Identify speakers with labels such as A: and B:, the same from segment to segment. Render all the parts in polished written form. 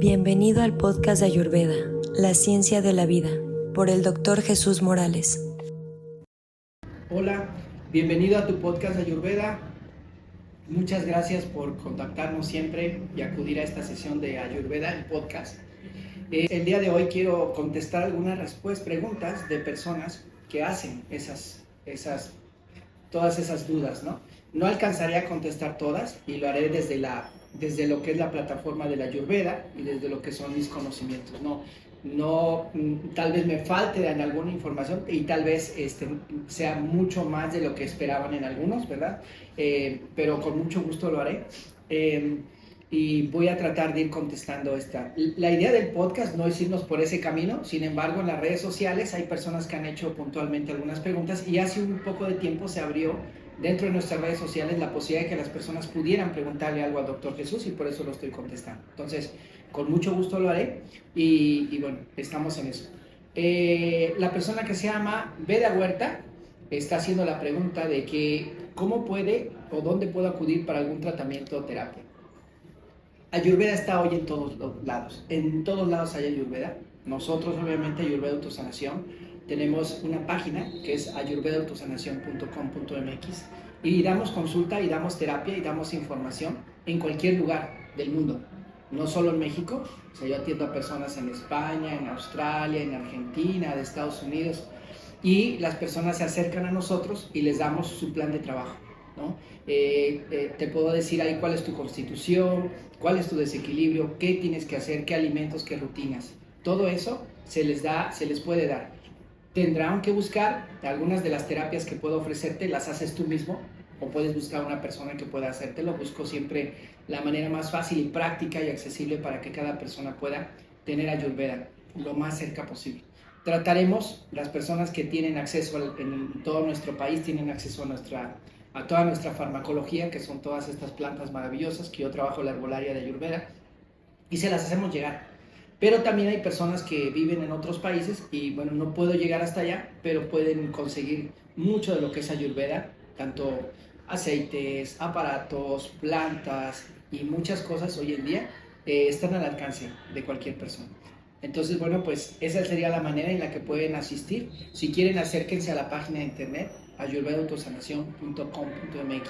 A: Bienvenido al podcast de Ayurveda, la ciencia de la vida, por el Dr. Jesús Morales.
B: Hola, bienvenido a tu podcast de Ayurveda. Muchas gracias por contactarnos siempre y acudir a esta sesión de Ayurveda, el podcast. El día de hoy quiero contestar algunas preguntas de personas que hacen todas esas dudas, ¿no? No alcanzaré a contestar todas y lo haré desde lo que es la plataforma de la Ayurveda y desde lo que son mis conocimientos. Tal vez me falte en alguna información y tal vez sea mucho más de lo que esperaban en algunos, ¿verdad? Pero con mucho gusto lo haré. Y voy a tratar de ir contestando esta. La idea del podcast no es irnos por ese camino, sin embargo en las redes sociales hay personas que han hecho puntualmente algunas preguntas y hace un poco de tiempo se abrió dentro de nuestras redes sociales la posibilidad de que las personas pudieran preguntarle algo al Dr. Jesús y por eso lo estoy contestando. Entonces, con mucho gusto lo haré y bueno, estamos en eso. La persona que se llama Veda Huerta está haciendo la pregunta de que cómo puede o dónde puedo acudir para algún tratamiento o terapia. Ayurveda está hoy en todos lados. En todos lados hay Ayurveda. Nosotros, obviamente, Ayurveda Autosanación, tenemos una página que es ayurvedaautosanación.com.mx y damos consulta y damos terapia y damos información en cualquier lugar del mundo. No solo en México, o sea, yo atiendo a personas en España, en Australia, en Argentina, de Estados Unidos, y las personas se acercan a nosotros y les damos su plan de trabajo, ¿no? Te puedo decir ahí cuál es tu constitución, cuál es tu desequilibrio, qué tienes que hacer, qué alimentos, qué rutinas. Todo eso se les puede dar. Tendrán que buscar algunas de las terapias que puedo ofrecerte, las haces tú mismo o puedes buscar una persona que pueda hacértelo. Busco siempre la manera más fácil y práctica y accesible para que cada persona pueda tener Ayurveda lo más cerca posible. Trataremos, las personas que tienen acceso en todo nuestro país tienen acceso a toda nuestra farmacología, que son todas estas plantas maravillosas, que yo trabajo en la herbolaria de Ayurveda, y se las hacemos llegar. Pero también hay personas que viven en otros países y bueno, no puedo llegar hasta allá, pero pueden conseguir mucho de lo que es Ayurveda, tanto aceites, aparatos, plantas y muchas cosas hoy en día están al alcance de cualquier persona. Entonces, bueno, pues esa sería la manera en la que pueden asistir. Si quieren, acérquense a la página de internet ayurvedaautosanación.com.mx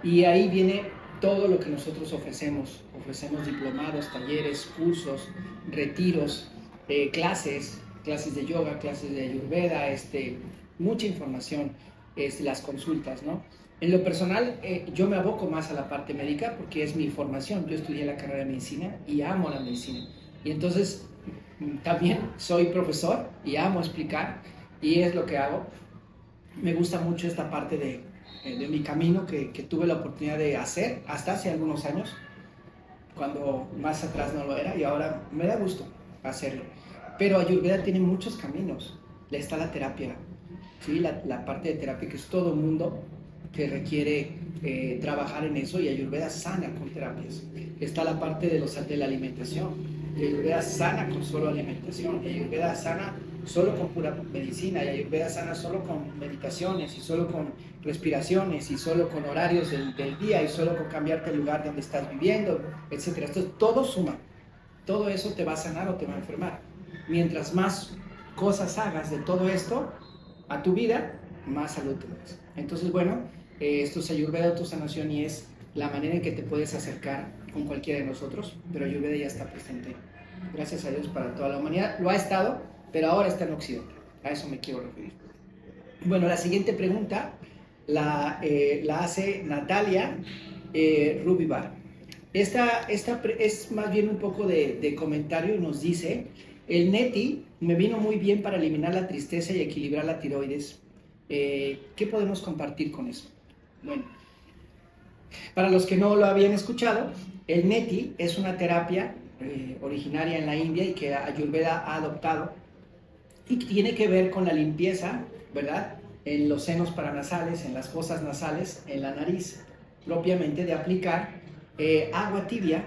B: y ahí viene todo lo que nosotros ofrecemos. Ofrecemos diplomados, talleres, cursos, retiros, clases de yoga, clases de Ayurveda, mucha información, las consultas, ¿no? En lo personal, yo me aboco más a la parte médica porque es mi formación. Yo estudié la carrera de medicina y amo la medicina. Y entonces también soy profesor y amo explicar y es lo que hago. Me gusta mucho esta parte de mi camino que tuve la oportunidad de hacer hasta hace algunos años, cuando más atrás no lo era y ahora me da gusto hacerlo. Pero Ayurveda tiene muchos caminos. Está la terapia, ¿sí? La parte de terapia que es todo mundo que requiere trabajar en eso y Ayurveda sana con terapias. Está la parte de la alimentación. Y Ayurveda sana con solo alimentación, y Ayurveda sana solo con pura medicina, y Ayurveda sana solo con meditaciones, y solo con respiraciones, y solo con horarios del día, y solo con cambiarte el lugar donde estás viviendo, etc. Entonces todo suma, todo eso te va a sanar o te va a enfermar. Mientras más cosas hagas de todo esto a tu vida, más salud tendrás. Entonces, bueno, esto es Ayurveda Autosanación y es la manera en que te puedes acercar con cualquiera de nosotros, pero Ayurveda ya está presente, gracias a Dios, para toda la humanidad. Lo ha estado, pero ahora está en Occidente. A eso me quiero referir. Bueno, la siguiente pregunta la hace Natalia Rubibar. Esta es más bien un poco de comentario y nos dice: el neti me vino muy bien para eliminar la tristeza y equilibrar la tiroides. ¿Qué podemos compartir con eso? Bueno, para los que no lo habían escuchado, el neti es una terapia originaria en la India y que Ayurveda ha adoptado y tiene que ver con la limpieza, ¿verdad? En los senos paranasales, en las fosas nasales, en la nariz, propiamente de aplicar agua tibia.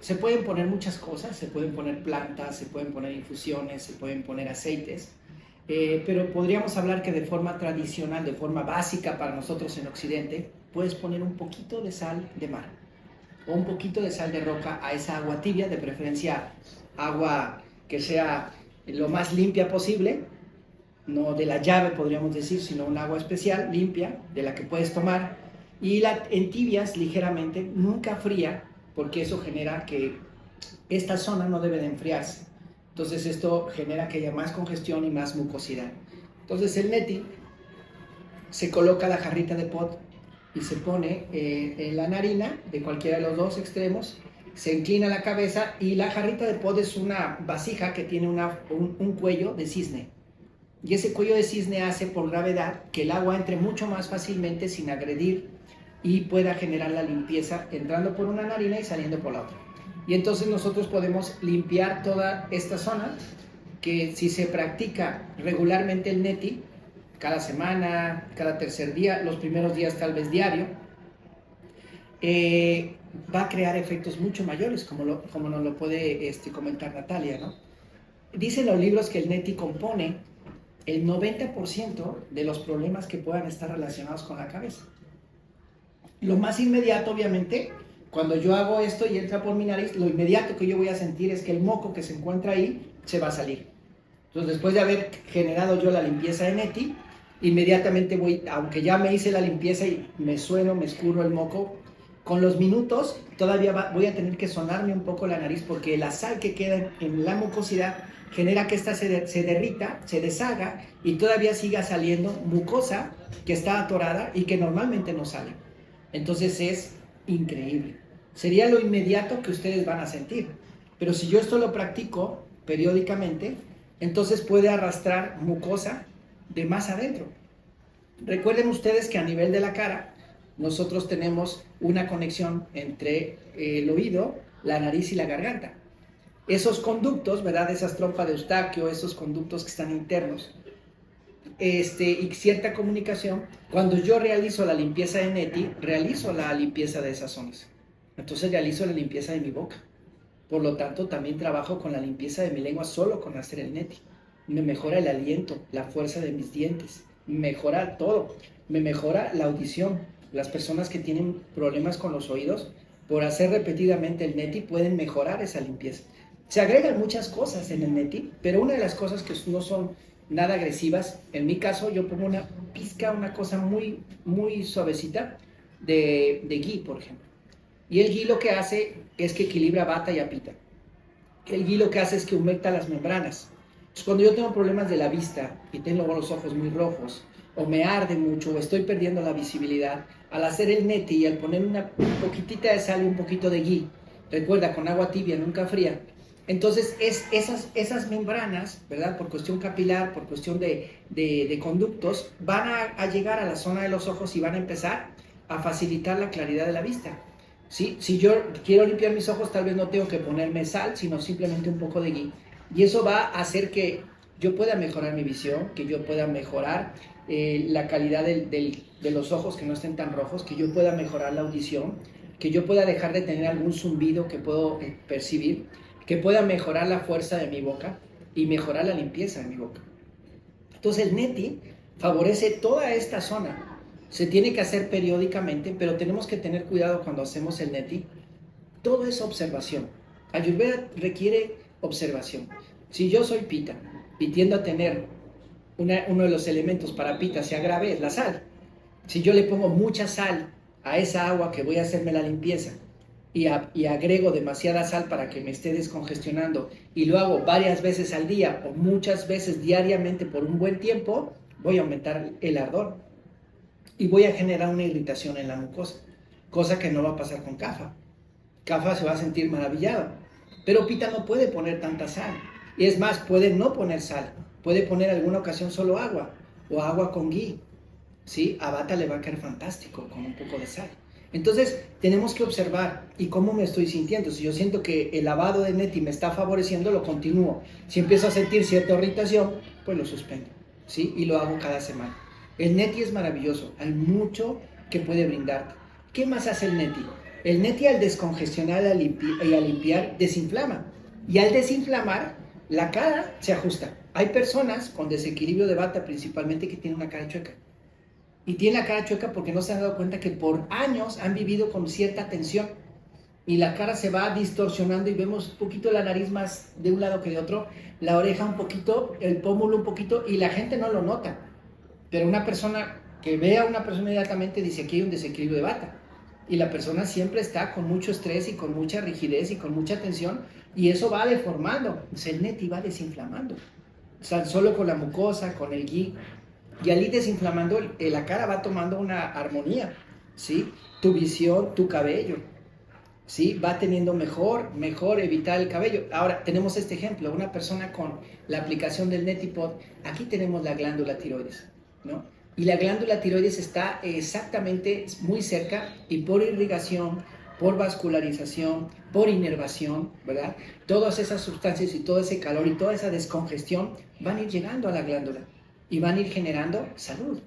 B: Se pueden poner muchas cosas, se pueden poner plantas, se pueden poner infusiones, se pueden poner aceites, pero podríamos hablar que de forma tradicional, de forma básica para nosotros en Occidente, puedes poner un poquito de sal de mar. o un poquito de sal de roca a esa agua tibia, de preferencia agua que sea lo más limpia posible, no de la llave podríamos decir, sino un agua especial, limpia, de la que puedes tomar, y en tibias ligeramente, nunca fría, porque eso genera que esta zona no debe de enfriarse. Entonces esto genera que haya más congestión y más mucosidad. Entonces el neti se coloca la jarrita de pot y se pone en la narina de cualquiera de los dos extremos, se inclina la cabeza y la jarrita de pot es una vasija que tiene un cuello de cisne. Y ese cuello de cisne hace por gravedad que el agua entre mucho más fácilmente sin agredir y pueda generar la limpieza entrando por una narina y saliendo por la otra. Y entonces nosotros podemos limpiar toda esta zona que si se practica regularmente el neti, cada semana, cada tercer día, los primeros días tal vez diario, va a crear efectos mucho mayores, como nos lo puede comentar Natalia, ¿no? Dicen los libros que el neti compone el 90% de los problemas que puedan estar relacionados con la cabeza. Lo más inmediato, obviamente, cuando yo hago esto y entra por mi nariz, lo inmediato que yo voy a sentir es que el moco que se encuentra ahí se va a salir. Entonces, después de haber generado yo la limpieza de neti, inmediatamente voy, aunque ya me hice la limpieza y me escurro el moco, con los minutos todavía voy a tener que sonarme un poco la nariz porque la sal que queda en la mucosidad genera que esta se derrita, se deshaga y todavía siga saliendo mucosa que está atorada y que normalmente no sale. Entonces es increíble. Sería lo inmediato que ustedes van a sentir. Pero si yo esto lo practico periódicamente, entonces puede arrastrar mucosa de más adentro. Recuerden ustedes que a nivel de la cara, nosotros tenemos una conexión entre el oído, la nariz y la garganta. Esos conductos, ¿verdad? Esas trompas de Eustaquio, esos conductos que están internos, y cierta comunicación, cuando yo realizo la limpieza de neti, realizo la limpieza de esas zonas. Entonces realizo la limpieza de mi boca. Por lo tanto, también trabajo con la limpieza de mi lengua solo con hacer el neti. Me mejora el aliento, la fuerza de mis dientes, mejora todo, me mejora la audición. Las personas que tienen problemas con los oídos, por hacer repetidamente el neti, pueden mejorar esa limpieza. Se agregan muchas cosas en el neti, pero una de las cosas que no son nada agresivas, en mi caso yo pongo una pizca, una cosa muy, muy suavecita de ghee, por ejemplo. Y el ghee lo que hace es que equilibra bata y apita. El ghee lo que hace es que humecta las membranas. Entonces, cuando yo tengo problemas de la vista y tengo los ojos muy rojos, o me arde mucho, o estoy perdiendo la visibilidad, al hacer el neti y al poner una poquitita de sal y un poquito de ghee, recuerda, con agua tibia, nunca fría, entonces esas membranas, ¿verdad? Por cuestión capilar, por cuestión de conductos, van a llegar a la zona de los ojos y van a empezar a facilitar la claridad de la vista. ¿Sí? Si yo quiero limpiar mis ojos, tal vez no tengo que ponerme sal, sino simplemente un poco de ghee. Y eso va a hacer que yo pueda mejorar mi visión, que yo pueda mejorar la calidad de los ojos, que no estén tan rojos, que yo pueda mejorar la audición, que yo pueda dejar de tener algún zumbido que puedo percibir, que pueda mejorar la fuerza de mi boca y mejorar la limpieza de mi boca. Entonces el neti favorece toda esta zona. Se tiene que hacer periódicamente, pero tenemos que tener cuidado cuando hacemos el neti. Todo es observación. Ayurveda requiere observación. Si yo soy pita y tiendo a tener uno de los elementos para pita sea grave, es la sal. Si yo le pongo mucha sal a esa agua que voy a hacerme la limpieza y agrego demasiada sal para que me esté descongestionando y lo hago varias veces al día o muchas veces diariamente por un buen tiempo, voy a aumentar el ardor y voy a generar una irritación en la mucosa, cosa que no va a pasar con Kapha. Kapha se va a sentir maravillado, pero Pitta no puede poner tanta sal, y es más, puede no poner sal, puede poner alguna ocasión solo agua, o agua con ghee, ¿sí? A Vata le va a caer fantástico con un poco de sal. Entonces, tenemos que observar, ¿y cómo me estoy sintiendo? Si yo siento que el lavado de neti me está favoreciendo, lo continúo. Si empiezo a sentir cierta irritación, pues lo suspendo, ¿sí? Y lo hago cada semana. El neti es maravilloso, hay mucho que puede brindarte. ¿Qué más hace el neti? El neti al descongestionar y al limpiar, desinflama. Y al desinflamar, la cara se ajusta. Hay personas con desequilibrio de Vata principalmente que tienen una cara chueca. Y tienen la cara chueca porque no se han dado cuenta que por años han vivido con cierta tensión. y la cara se va distorsionando y vemos un poquito la nariz más de un lado que de otro, la oreja un poquito, el pómulo un poquito, y la gente no lo nota. Pero una persona que ve a una persona inmediatamente dice: aquí hay un desequilibrio de Vata. Y la persona siempre está con mucho estrés y con mucha rigidez y con mucha tensión, y eso va deformando. O sea, el neti va desinflamando. O sea, solo con la mucosa, con el gui, y al ir desinflamando, la cara va tomando una armonía, ¿sí? Tu visión, tu cabello, ¿sí? Va teniendo mejor evitar el cabello. Ahora, tenemos este ejemplo, una persona con la aplicación del Netipod, aquí tenemos la glándula tiroides, ¿no? Y la glándula tiroides está exactamente muy cerca, y por irrigación, por vascularización, por inervación, ¿verdad? Todas esas sustancias y todo ese calor y toda esa descongestión van a ir llegando a la glándula y van a ir generando salud.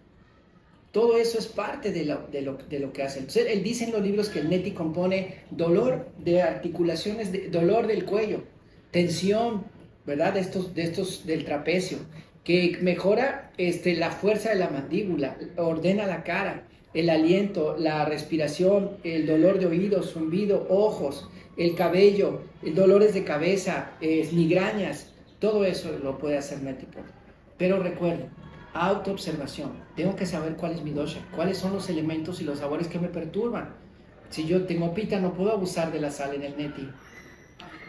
B: Todo eso es parte de lo que hace. Entonces, él dice en los libros que el neti compone dolor de articulaciones, dolor del cuello, tensión, ¿verdad? Del trapecio, que mejora la fuerza de la mandíbula, ordena la cara, el aliento, la respiración, el dolor de oídos, zumbido, ojos, el cabello, dolores de cabeza, migrañas, todo eso lo puede hacer Netipod. Pero recuerden, autoobservación. Tengo que saber cuál es mi dosha, cuáles son los elementos y los sabores que me perturban. Si yo tengo pita, no puedo abusar de la sal en el neti.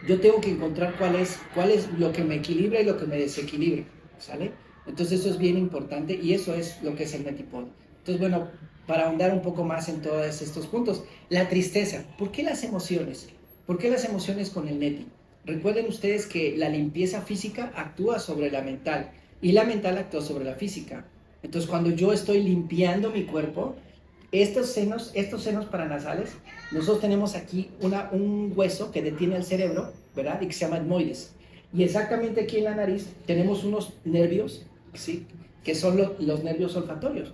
B: Yo tengo que encontrar cuál es lo que me equilibra y lo que me desequilibra, ¿sale? Entonces eso es bien importante, y eso es lo que es el Netipod. Entonces, bueno, para ahondar un poco más en todos estos puntos, la tristeza. ¿Por qué las emociones? ¿Por qué las emociones con el neti? Recuerden ustedes que la limpieza física actúa sobre la mental, y la mental actúa sobre la física. Entonces, cuando yo estoy limpiando mi cuerpo, estos senos paranasales, nosotros tenemos aquí un hueso que detiene el cerebro, ¿verdad? Y que se llama etmoides. Y exactamente aquí en la nariz tenemos unos nervios, ¿sí? Que son los nervios olfatorios.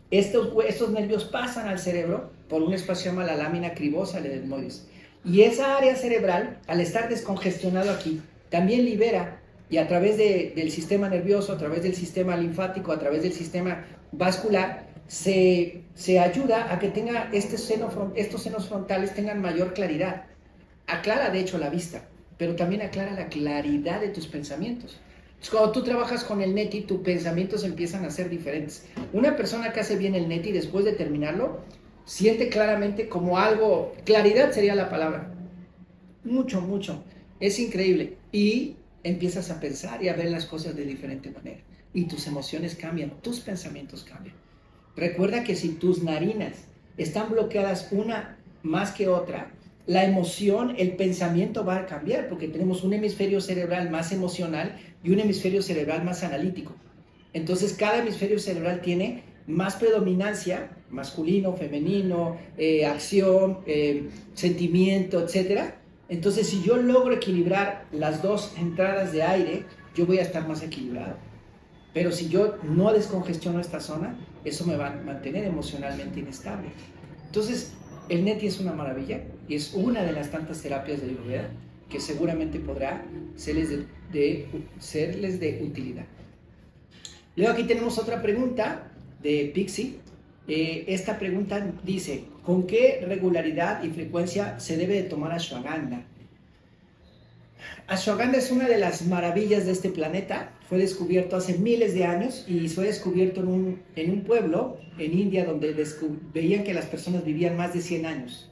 B: Estos nervios pasan al cerebro por un espacio que se llama la lámina cribosa del etmoides. Y esa área cerebral, al estar descongestionado aquí, también libera, y a través del sistema nervioso, a través del sistema linfático, a través del sistema vascular, se ayuda a que tenga estos senos frontales tengan mayor claridad. Aclara de hecho la vista, pero también aclara la claridad de tus pensamientos. Entonces, cuando tú trabajas con el neti, tus pensamientos empiezan a ser diferentes. Una persona que hace bien el neti, después de terminarlo, siente claramente como algo, claridad sería la palabra, mucho, es increíble, y empiezas a pensar y a ver las cosas de diferente manera, y tus emociones cambian, tus pensamientos cambian. Recuerda que si tus narinas están bloqueadas una más que otra, la emoción, el pensamiento va a cambiar, porque tenemos un hemisferio cerebral más emocional y un hemisferio cerebral más analítico. Entonces cada hemisferio cerebral tiene más predominancia, masculino, femenino, acción, sentimiento, etc. Entonces, si yo logro equilibrar las dos entradas de aire, yo voy a estar más equilibrado. Pero si yo no descongestiono esta zona, eso me va a mantener emocionalmente inestable. Entonces, el neti es una maravilla, y es una de las tantas terapias de Ayurveda que seguramente podrá serles de utilidad. Luego aquí tenemos otra pregunta de Pixie. Esta pregunta dice: ¿con qué regularidad y frecuencia se debe de tomar ashwagandha? Ashwagandha es una de las maravillas de este planeta. Fue descubierto hace miles de años, y fue descubierto en un pueblo en India donde veían que las personas vivían más de 100 años.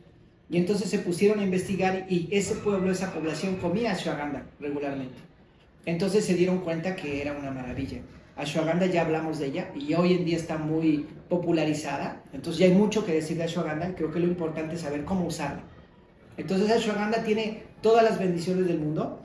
B: Y entonces se pusieron a investigar, y esa población comía ashwagandha regularmente. Entonces se dieron cuenta que era una maravilla. Ashwagandha, ya hablamos de ella, y hoy en día está muy popularizada. Entonces ya hay mucho que decir de ashwagandha. Creo que lo importante es saber cómo usarla. Entonces ashwagandha tiene todas las bendiciones del mundo.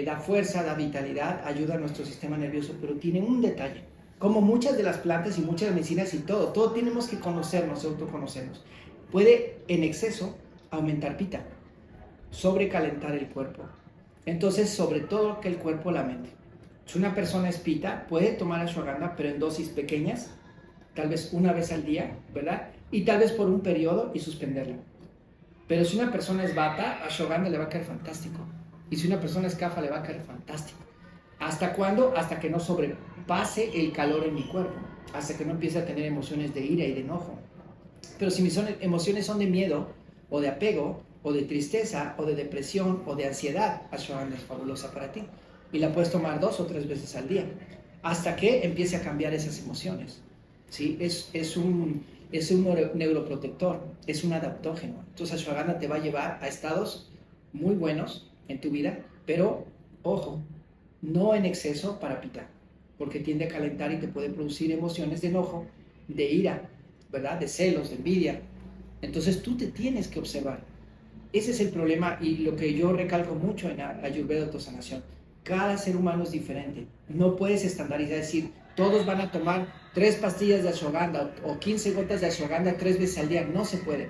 B: Da fuerza, da vitalidad, ayuda a nuestro sistema nervioso, pero tiene un detalle. Como muchas de las plantas y muchas medicinas y todo tenemos que conocernos, autoconocernos. Puede en exceso aumentar pita, sobrecalentar el cuerpo. Entonces, sobre todo que el cuerpo, la mente. Si una persona es pita, puede tomar ashwagandha, pero en dosis pequeñas, tal vez una vez al día, ¿verdad? Y tal vez por un periodo, y suspenderla. Pero si una persona es vata, ashwagandha le va a caer fantástico. Y si una persona es kapha, le va a caer fantástico. ¿Hasta cuándo? Hasta que no sobrepase el calor en mi cuerpo. Hasta que no empiece a tener emociones de ira y de enojo. Pero si mis emociones son de miedo o de apego, o de tristeza, o de depresión, o de ansiedad, ashwagandha es fabulosa para ti. Y la puedes tomar 2 o 3 veces al día, hasta que empiece a cambiar esas emociones. ¿Sí? Es un neuroprotector, es un adaptógeno. Entonces ashwagandha te va a llevar a estados muy buenos en tu vida, pero ojo, no en exceso para pitar, porque tiende a calentar y te puede producir emociones de enojo, de ira, ¿verdad? De celos, de envidia. Entonces tú te tienes que observar. Ese es el problema y lo que yo recalco mucho en Ayurveda Autosanación. Cada ser humano es diferente. No puedes estandarizar, decir, todos van a tomar 3 pastillas de ashwagandha o 15 gotas de ashwagandha 3 veces al día. No se puede.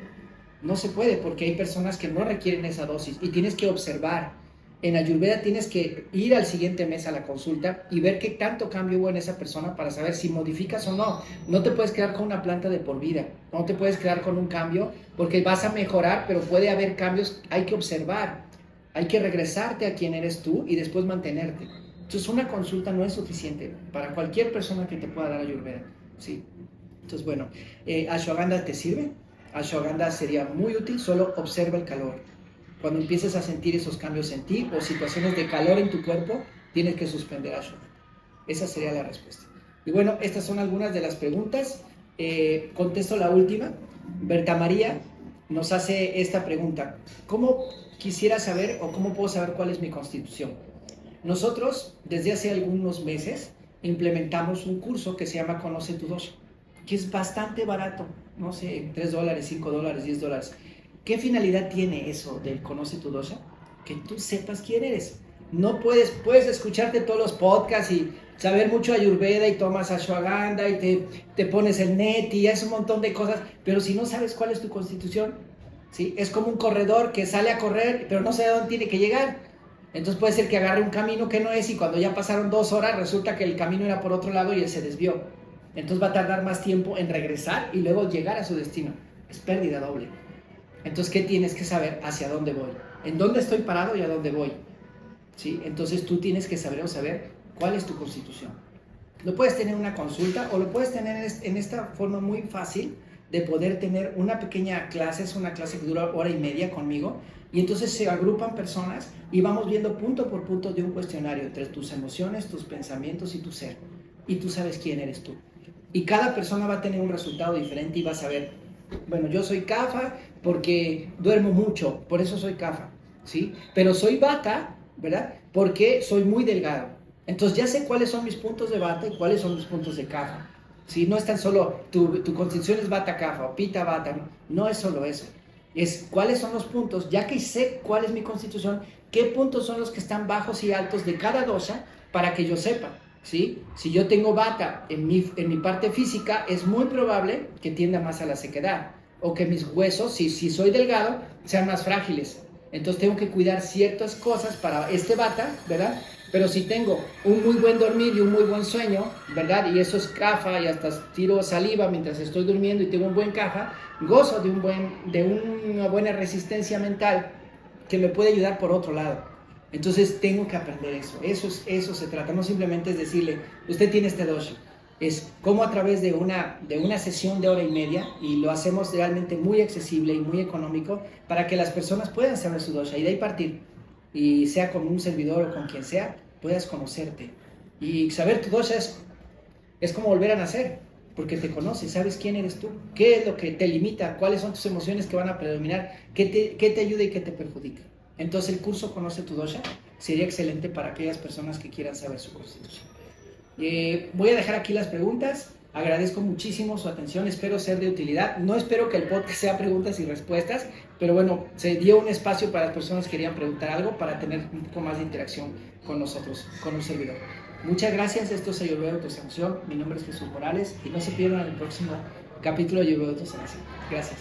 B: No se puede porque hay personas que no requieren esa dosis y tienes que observar. En Ayurveda tienes que ir al siguiente mes a la consulta y ver qué tanto cambio hubo en esa persona para saber si modificas o no. No te puedes quedar con una planta de por vida, no te puedes quedar con un cambio porque vas a mejorar, pero puede haber cambios, hay que observar, hay que regresarte a quien eres tú y después mantenerte. Entonces una consulta no es suficiente para cualquier persona que te pueda dar Ayurveda, ¿sí? Entonces bueno, ashwagandha te sirve, ashwagandha sería muy útil, solo observa el calor. Cuando empieces a sentir esos cambios en ti o situaciones de calor en tu cuerpo, tienes que suspender ashwagandha. Esa sería la respuesta. Y bueno, estas son algunas de las preguntas. Contesto la última. Berta María nos hace esta pregunta. ¿Cómo quisiera saber o cómo puedo saber cuál es mi constitución? Nosotros, desde hace algunos meses, implementamos un curso que se llama Conoce tu Dosha, que es bastante barato. No sé, $3, $5, $10. ¿Qué finalidad tiene eso del Conoce tu Dosha? Que tú sepas quién eres. No puedes escucharte todos los podcasts y saber mucho Ayurveda y tomas ashwagandha y te pones el net y haces un montón de cosas, pero si no sabes cuál es tu constitución, ¿sí? Es como un corredor que sale a correr, pero no sabe a dónde tiene que llegar. Entonces puede ser que agarre un camino que no es y cuando ya pasaron 2 horas resulta que el camino era por otro lado y él se desvió. Entonces va a tardar más tiempo en regresar y luego llegar a su destino. Es pérdida doble. Entonces, ¿qué tienes que saber? Hacia dónde voy, en dónde estoy parado y a dónde voy, ¿sí? Entonces tú tienes que saber cuál es tu constitución. Lo puedes tener en una consulta o lo puedes tener en esta forma muy fácil de poder tener una pequeña clase, es una clase que dura 1:30 conmigo y entonces se agrupan personas y vamos viendo punto por punto de un cuestionario entre tus emociones, tus pensamientos y tu ser y tú sabes quién eres tú y cada persona va a tener un resultado diferente y vas a ver, bueno, yo soy Kapha porque duermo mucho, por eso soy Kapha, ¿sí? Pero soy Vata, ¿verdad? Porque soy muy delgado. Entonces ya sé cuáles son mis puntos de Vata y cuáles son mis puntos de Kapha, ¿sí? No es tan solo tu constitución es Vata Kapha o Pitta Vata, no es solo eso. Es cuáles son los puntos, ya que sé cuál es mi constitución, qué puntos son los que están bajos y altos de cada dosha para que yo sepa. ¿Sí? Si yo tengo Vata en mi parte física, es muy probable que tienda más a la sequedad o que mis huesos, si soy delgado, sean más frágiles. Entonces tengo que cuidar ciertas cosas para este Vata, ¿verdad? Pero si tengo un muy buen dormir y un muy buen sueño, ¿verdad? Y eso es Kapha y hasta tiro saliva mientras estoy durmiendo y tengo un buen Kapha, gozo de una buena resistencia mental que me puede ayudar por otro lado. Entonces tengo que aprender eso se trata, no simplemente es decirle, usted tiene este dosha, es como a través de una sesión de 1:30 y lo hacemos realmente muy accesible y muy económico para que las personas puedan saber su dosha y de ahí partir, y sea con un servidor o con quien sea, puedas conocerte y saber tu dosha es como volver a nacer, porque te conoces, sabes quién eres tú, qué es lo que te limita, cuáles son tus emociones que van a predominar, qué te ayuda y qué te perjudica. Entonces el curso Conoce tu Dosha sería excelente para aquellas personas que quieran saber su constitución. Voy a dejar aquí las preguntas. Agradezco muchísimo su atención, espero ser de utilidad. No espero que el podcast sea preguntas y respuestas, pero bueno, se dio un espacio para las personas que querían preguntar algo para tener un poco más de interacción con nosotros, con un servidor. Muchas gracias, esto es Ayurveda Autosanación. Mi nombre es Jesús Morales y no se pierdan el próximo capítulo de Ayurveda Autosanación. Gracias.